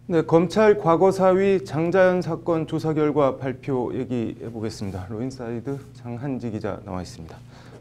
네, 검찰 과거사위 장자연 사건 조사 결과 발표 얘기해 보겠습니다. 로인사이드 장한지 기자 나와 있습니다.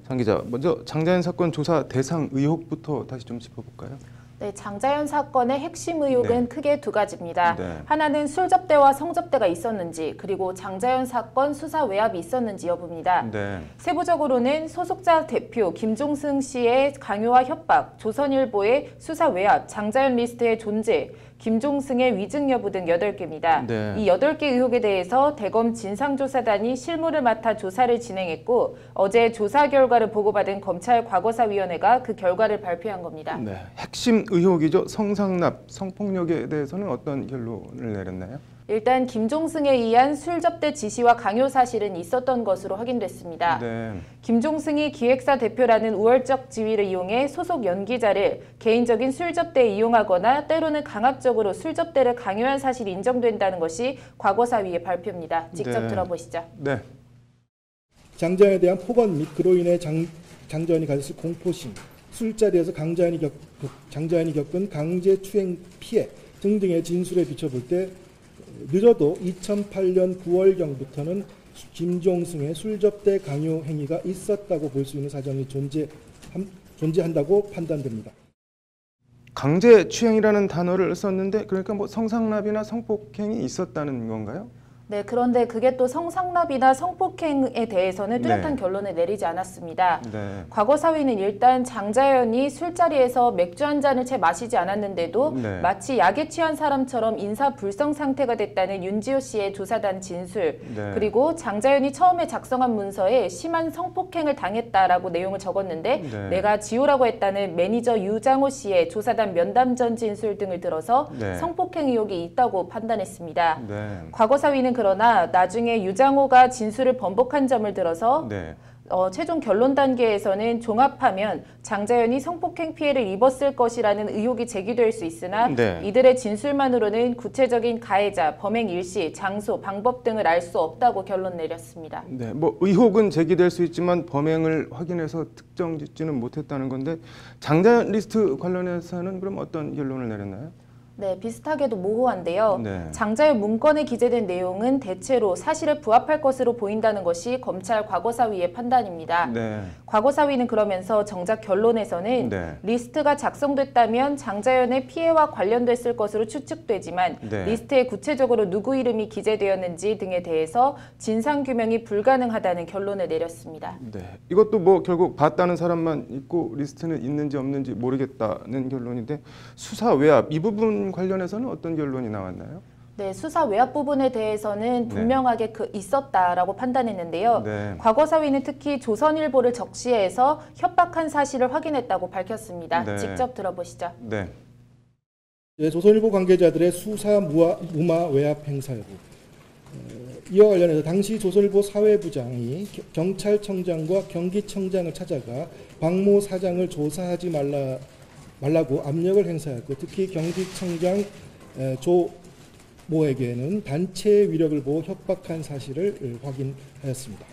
장 기자, 먼저 장자연 사건 조사 대상 의혹부터 다시 좀 짚어볼까요? 네, 장자연 사건의 핵심 의혹은 네. 크게 두 가지입니다. 네. 하나는 술접대와 성접대가 있었는지, 그리고 장자연 사건 수사 외압이 있었는지 여부입니다. 네. 세부적으로는 소속자 대표 김종승 씨의 강요와 협박, 조선일보의 수사 외압, 장자연 리스트의 존재, 김종승의 위증 여부 등 8개입니다. 네. 이 8개 의혹에 대해서 대검 진상조사단이 실무를 맡아 조사를 진행했고, 어제 조사 결과를 보고받은 검찰 과거사위원회가 그 결과를 발표한 겁니다. 네. 핵심 의혹이죠. 성상납, 성폭력에 대해서는 어떤 결론을 내렸나요? 일단 김종승에 의한 술접대 지시와 강요 사실은 있었던 것으로 확인됐습니다. 네. 김종승이 기획사 대표라는 우월적 지위를 이용해 소속 연기자를 개인적인 술접대에 이용하거나 때로는 강압적으로 술접대를 강요한 사실이 인정된다는 것이 과거사위의 발표입니다. 직접 네. 들어보시죠. 네. 장자연에 대한 폭언 및 그로 인해 장자연이 가졌을 공포심, 술자리에서 장자연이 겪은 강제추행 피해 등등의 진술에 비춰볼 때 늦어도 2008년 9월경부터는 김종승의 술접대 강요 행위가 있었다고 볼 수 있는 사정이 존재한다고 판단됩니다. 강제추행이라는 단어를 썼는데 그러니까 뭐 성상납이나 성폭행이 있었다는 건가요? 네, 그런데 그게 또 성상납이나 성폭행에 대해서는 뚜렷한 네. 결론을 내리지 않았습니다. 네. 과거사위는 일단 장자연이 술자리에서 맥주 한 잔을 채 마시지 않았는데도 네. 마치 약에 취한 사람처럼 인사불성 상태가 됐다는 윤지호 씨의 조사단 진술, 네. 그리고 장자연이 처음에 작성한 문서에 심한 성폭행을 당했다라고 내용을 적었는데 네. 내가 지우라고 했다는 매니저 유장호 씨의 조사단 면담 전 진술 등을 들어서 네. 성폭행 의혹이 있다고 판단했습니다. 네. 과거사위는 그러나 나중에 유장호가 진술을 번복한 점을 들어서 네. 최종 결론 단계에서는 종합하면 장자연이 성폭행 피해를 입었을 것이라는 의혹이 제기될 수 있으나 네. 이들의 진술만으로는 구체적인 가해자, 범행 일시, 장소, 방법 등을 알 수 없다고 결론 내렸습니다. 네, 뭐 의혹은 제기될 수 있지만 범행을 확인해서 특정짓지는 못했다는 건데 장자연 리스트 관련해서는 그럼 어떤 결론을 내렸나요? 네, 비슷하게도 모호한데요. 네. 장자연 문건에 기재된 내용은 대체로 사실에 부합할 것으로 보인다는 것이 검찰 과거사위의 판단입니다. 네. 과거사위는 그러면서 정작 결론에서는 네. 리스트가 작성됐다면 장자연의 피해와 관련됐을 것으로 추측되지만 네. 리스트에 구체적으로 누구 이름이 기재되었는지 등에 대해서 진상규명이 불가능하다는 결론을 내렸습니다. 네. 이것도 뭐 결국 봤다는 사람만 있고 리스트는 있는지 없는지 모르겠다는 결론인데 수사 외압 이 부분 관련해서는 어떤 결론이 나왔나요? 네, 수사 외압 부분에 대해서는 분명하게 있었다라고 판단했는데요. 네. 과거사위는 특히 조선일보를 적시해서 협박한 사실을 확인했다고 밝혔습니다. 네. 직접 들어보시죠. 네. 조선일보 관계자들의 수사 무마 외압 행사 여부. 이와 관련해서 당시 조선일보 사회부장이 경찰청장과 경기청장을 찾아가 박모 사장을 조사하지 말라고 압력을 행사했고 특히 경기청장 조 모에게는 단체의 위력을 보고 협박한 사실을 확인하였습니다.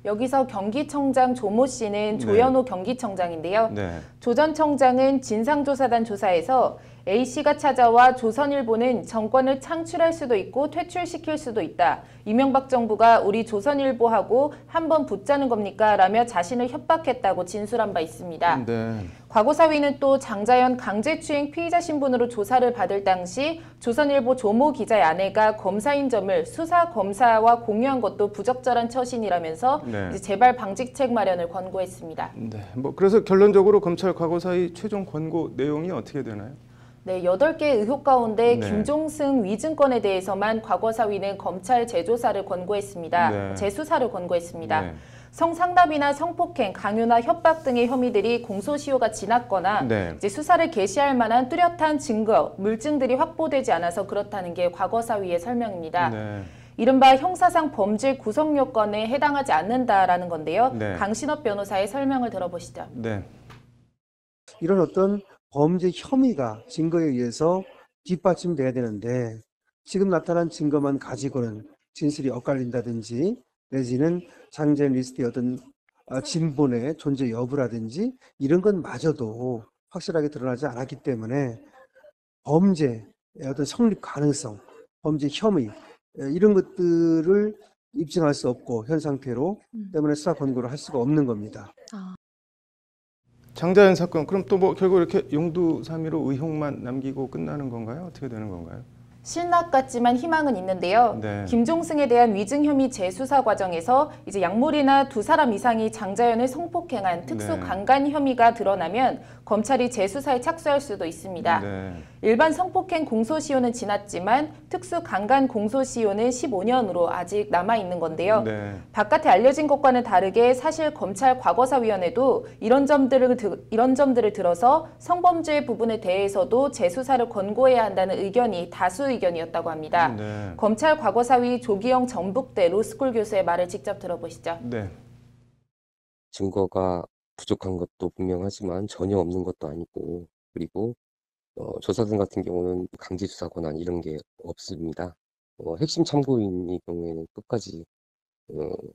여기서 경기청장 조모 씨는 조현호 경기청장인데요. 네. 조 전 청장은 진상조사단 조사에서 A씨가 찾아와 조선일보는 정권을 창출할 수도 있고 퇴출시킬 수도 있다. 이명박 정부가 우리 조선일보하고 한번 붙자는 겁니까? 라며 자신을 협박했다고 진술한 바 있습니다. 네. 과거사위는 또 장자연 강제추행 피의자 신분으로 조사를 받을 당시 조선일보 조모 기자의 아내가 검사인 점을 수사 검사와 공유한 것도 부적절한 처신이라면서 네. 이제 재발 방지책 마련을 권고했습니다. 네. 뭐 그래서 결론적으로 검찰 과거사위 최종 권고 내용이 어떻게 되나요? 네, 8개 의혹 가운데 네. 김종승 위증권에 대해서만 과거사위는 검찰 재조사를 권고했습니다. 네. 재수사를 권고했습니다. 네. 성상납이나 성폭행, 강요나 협박 등의 혐의들이 공소시효가 지났거나 네. 이제 수사를 개시할 만한 뚜렷한 증거, 물증들이 확보되지 않아서 그렇다는 게 과거사위의 설명입니다. 네. 이른바 형사상 범죄 구성 요건에 해당하지 않는다라는 건데요. 네. 강신업 변호사의 설명을 들어보시죠. 네. 이런 어떤 범죄 혐의가 증거에 의해서 뒷받침돼야 되는데 지금 나타난 증거만 가지고는 진술이 엇갈린다든지 내지는 장자연 리스트의 어떤 진본의 존재 여부라든지 이런 건 마저도 확실하게 드러나지 않았기 때문에 범죄 어떤 성립 가능성, 범죄 혐의 이런 것들을 입증할 수 없고 현 상태로 때문에 수사 권고를 할 수가 없는 겁니다. 장자연 사건 그럼 또 뭐 결국 이렇게 용두사미로 의혹만 남기고 끝나는 건가요? 어떻게 되는 건가요? 신락 같지만 희망은 있는데요. 네. 김종승에 대한 위증 혐의 재수사 과정에서 이제 약물이나 2사람 이상이 장자연을 성폭행한 특수 네. 강간 혐의가 드러나면 검찰이 재수사에 착수할 수도 있습니다. 네. 일반 성폭행 공소시효는 지났지만 특수 강간 공소시효는 15년으로 아직 남아 있는 건데요. 네. 바깥에 알려진 것과는 다르게 사실 검찰 과거사위원회도 이런 점들을 들어서 성범죄 부분에 대해서도 재수사를 권고해야 한다는 의견이 다수 의견이었다고 합니다. 네. 검찰 과거사위 조기영 전북대 로스쿨 교수의 말을 직접 들어보시죠. 네. 증거가 부족한 것도 분명하지만 전혀 없는 것도 아니고, 그리고 조사단 같은 경우는 강제 수사 권한 이런 게 없습니다. 핵심 참고인의 경우에는 끝까지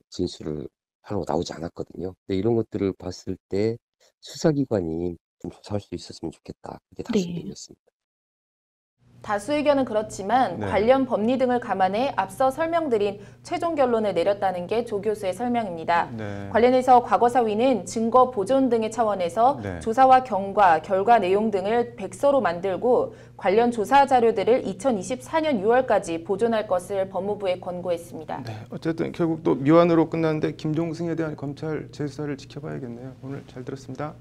진술을 하러 나오지 않았거든요. 근데 이런 것들을 봤을 때 수사기관이 좀 조사할 수 있었으면 좋겠다. 그게 다수 의견이었습니다. 다수 의견은 그렇지만 네. 관련 법리 등을 감안해 앞서 설명드린 최종 결론을 내렸다는 게 조 교수의 설명입니다. 네. 관련해서 과거사위는 증거 보존 등의 차원에서 네. 조사와 경과, 결과 내용 등을 백서로 만들고 관련 조사 자료들을 2024년 6월까지 보존할 것을 법무부에 권고했습니다. 네. 어쨌든 결국 또 미완으로 끝났는데 김종승에 대한 검찰 재수사를 지켜봐야겠네요. 오늘 잘 들었습니다.